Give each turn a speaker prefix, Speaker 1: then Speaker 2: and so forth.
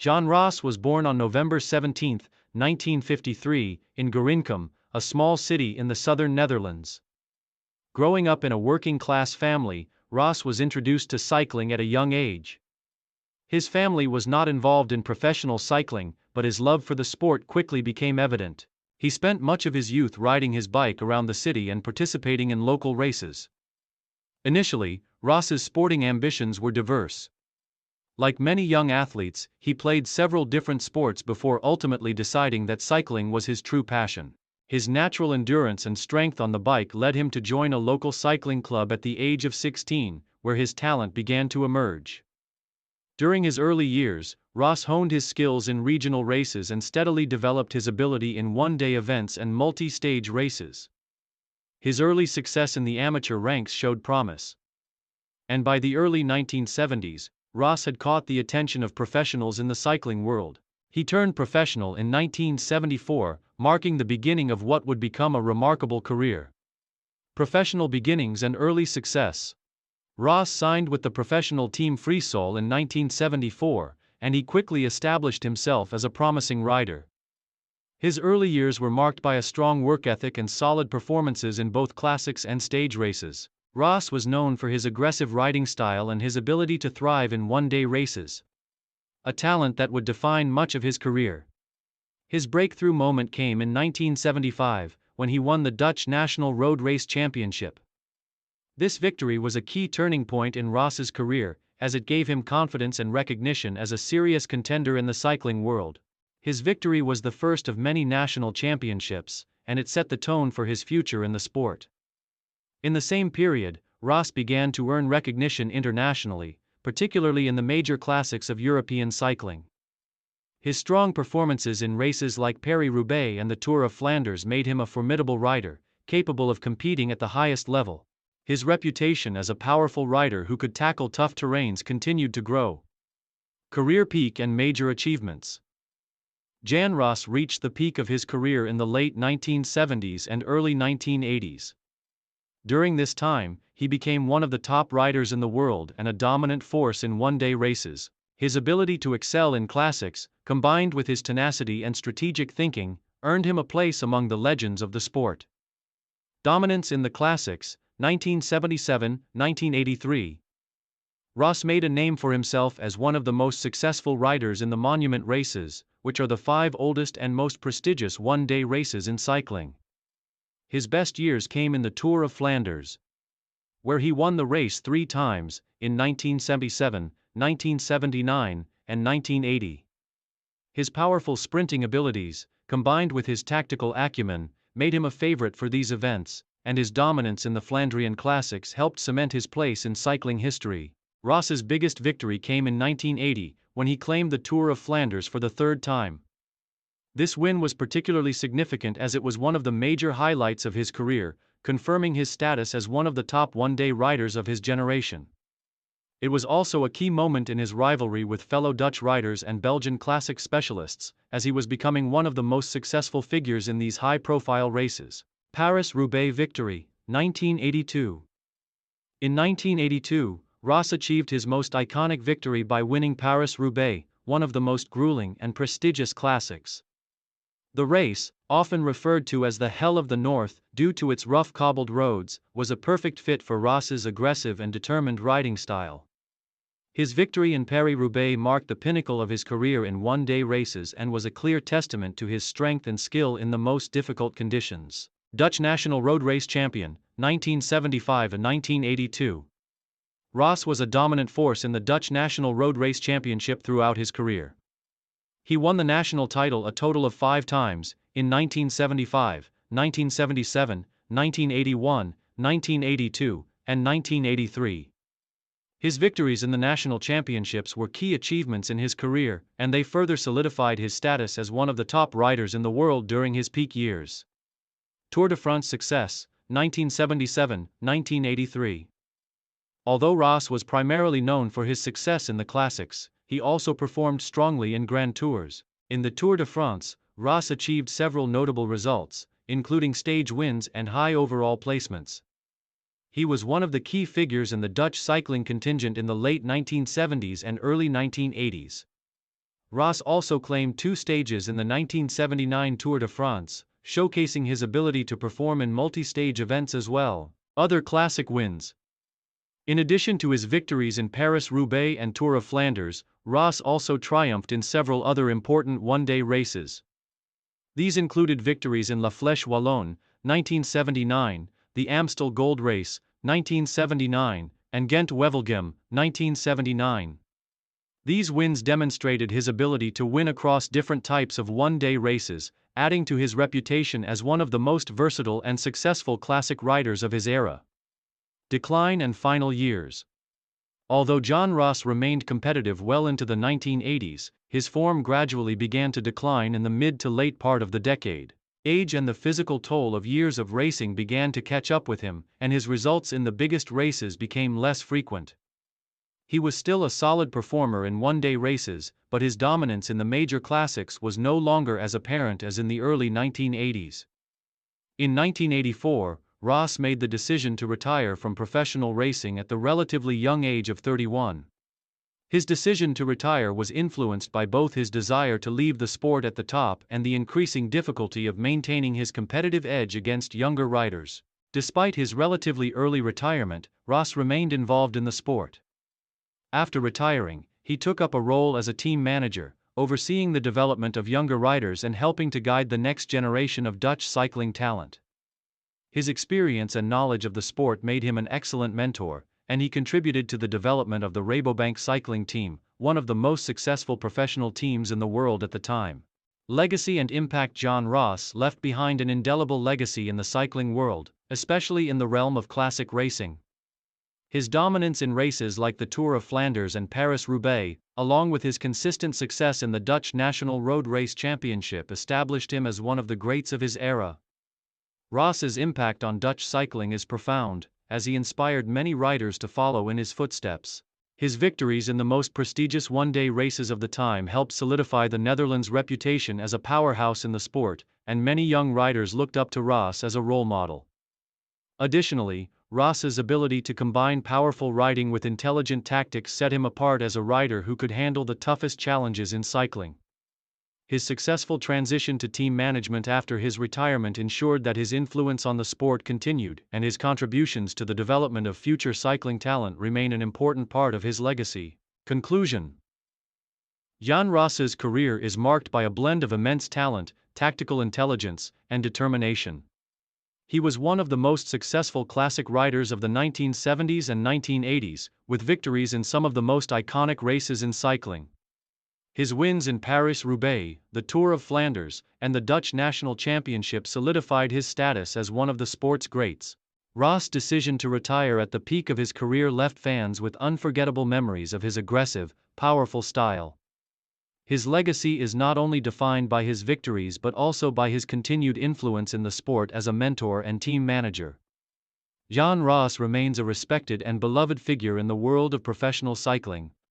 Speaker 1: John Raas was born on November 17, 1953, in Gorinchem, a small city in the southern Netherlands. Growing up in a working-class family, Raas was introduced to cycling at a young age. His family was not involved in professional cycling, but his love for the sport quickly became evident. He spent much of his youth riding his bike around the city and participating in local races. Initially, Raas's sporting ambitions were diverse. Like many young athletes, he played several different sports before ultimately deciding that cycling was his true passion. His natural endurance and strength on the bike led him to join a local cycling club at the age of 16, where his talent began to emerge. During his early years, Raas honed his skills in regional races and steadily developed his ability in one-day events and multi-stage races. His early success in the amateur ranks showed promise. And by the early 1970s, Raas had caught the attention of professionals in the cycling world. He turned professional in 1974, marking the beginning of what would become a remarkable career. Professional beginnings and early success. Raas signed with the professional team Freesol in 1974, and he quickly established himself as a promising rider. His early years were marked by a strong work ethic and solid performances in both classics and stage races. Raas was known for his aggressive riding style and his ability to thrive in one-day races, a talent that would define much of his career. His breakthrough moment came in 1975, when he won the Dutch National Road Race Championship. This victory was a key turning point in Raas's career, as it gave him confidence and recognition as a serious contender in the cycling world. His victory was the first of many national championships, and it set the tone for his future in the sport. In the same period, Raas began to earn recognition internationally, particularly in the major classics of European cycling. His strong performances in races like Paris-Roubaix and the Tour of Flanders made him a formidable rider, capable of competing at the highest level. His reputation as a powerful rider who could tackle tough terrains continued to grow. Career peak and major achievements. Jan Raas reached the peak of his career in the late 1970s and early 1980s. During this time, he became one of the top riders in the world and a dominant force in one-day races. His ability to excel in classics, combined with his tenacity and strategic thinking, earned him a place among the legends of the sport. Dominance in the classics, 1977-1983. Raas made a name for himself as one of the most successful riders in the monument races, which are the 5 oldest and most prestigious one-day races in cycling. His best years came in the Tour of Flanders, where he won the race 3 times, in 1977, 1979, and 1980. His powerful sprinting abilities, combined with his tactical acumen, made him a favorite for these events, and his dominance in the Flandrian Classics helped cement his place in cycling history. Raas's biggest victory came in 1980, when he claimed the Tour of Flanders for the 3rd time. This win was particularly significant as it was one of the major highlights of his career, confirming his status as one of the top one-day riders of his generation. It was also a key moment in his rivalry with fellow Dutch riders and Belgian classic specialists, as he was becoming one of the most successful figures in these high-profile races. Paris-Roubaix victory, 1982. In 1982, Raas achieved his most iconic victory by winning Paris-Roubaix, one of the most grueling and prestigious classics. The race, often referred to as the Hell of the North due to its rough cobbled roads, was a perfect fit for Raas's aggressive and determined riding style. His victory in Paris-Roubaix marked the pinnacle of his career in one-day races and was a clear testament to his strength and skill in the most difficult conditions. Dutch National Road Race Champion, 1975 and 1982. Raas was a dominant force in the Dutch National Road Race Championship throughout his career. He won the national title a total of 5 times, in 1975, 1977, 1981, 1982, and 1983. His victories in the national championships were key achievements in his career, and they further solidified his status as one of the top riders in the world during his peak years. Tour de France success, 1977-1983. Although Raas was primarily known for his success in the classics, he also performed strongly in Grand Tours. In the Tour de France, Raas achieved several notable results, including stage wins and high overall placements. He was one of the key figures in the Dutch cycling contingent in the late 1970s and early 1980s. Raas also claimed 2 stages in the 1979 Tour de France, showcasing his ability to perform in multi-stage events as well. Other classic wins. In addition to his victories in Paris-Roubaix and Tour of Flanders, Raas also triumphed in several other important one-day races. These included victories in La Flèche Wallonne, 1979, the Amstel Gold Race, 1979, and Ghent-Wevelgem, 1979. These wins demonstrated his ability to win across different types of one-day races, adding to his reputation as one of the most versatile and successful classic riders of his era. Decline and final years. Although John Raas remained competitive well into the 1980s, his form gradually began to decline in the mid to late part of the decade. Age and the physical toll of years of racing began to catch up with him, and his results in the biggest races became less frequent. He was still a solid performer in one-day races, but his dominance in the major classics was no longer as apparent as in the early 1980s. In 1984, Raas made the decision to retire from professional racing at the relatively young age of 31. His decision to retire was influenced by both his desire to leave the sport at the top and the increasing difficulty of maintaining his competitive edge against younger riders. Despite his relatively early retirement, Raas remained involved in the sport. After retiring, he took up a role as a team manager, overseeing the development of younger riders and helping to guide the next generation of Dutch cycling talent. His experience and knowledge of the sport made him an excellent mentor, and he contributed to the development of the Rabobank cycling team, one of the most successful professional teams in the world at the time. Legacy and impact. John Raas left behind an indelible legacy in the cycling world, especially in the realm of classic racing. His dominance in races like the Tour of Flanders and Paris-Roubaix, along with his consistent success in the Dutch National Road Race Championship, established him as one of the greats of his era. Raas's impact on Dutch cycling is profound, as he inspired many riders to follow in his footsteps. His victories in the most prestigious one-day races of the time helped solidify the Netherlands' reputation as a powerhouse in the sport, and many young riders looked up to Raas as a role model. Additionally, Raas's ability to combine powerful riding with intelligent tactics set him apart as a rider who could handle the toughest challenges in cycling. His successful transition to team management after his retirement ensured that his influence on the sport continued, and his contributions to the development of future cycling talent remain an important part of his legacy. Conclusion. Jan Raas's career is marked by a blend of immense talent, tactical intelligence, and determination. He was one of the most successful classic riders of the 1970s and 1980s, with victories in some of the most iconic races in cycling. His wins in Paris-Roubaix, the Tour of Flanders, and the Dutch National Championship solidified his status as one of the sport's greats. Raas' decision to retire at the peak of his career left fans with unforgettable memories of his aggressive, powerful style. His legacy is not only defined by his victories but also by his continued influence in the sport as a mentor and team manager. Jan Raas remains a respected and beloved figure in the world of professional cycling,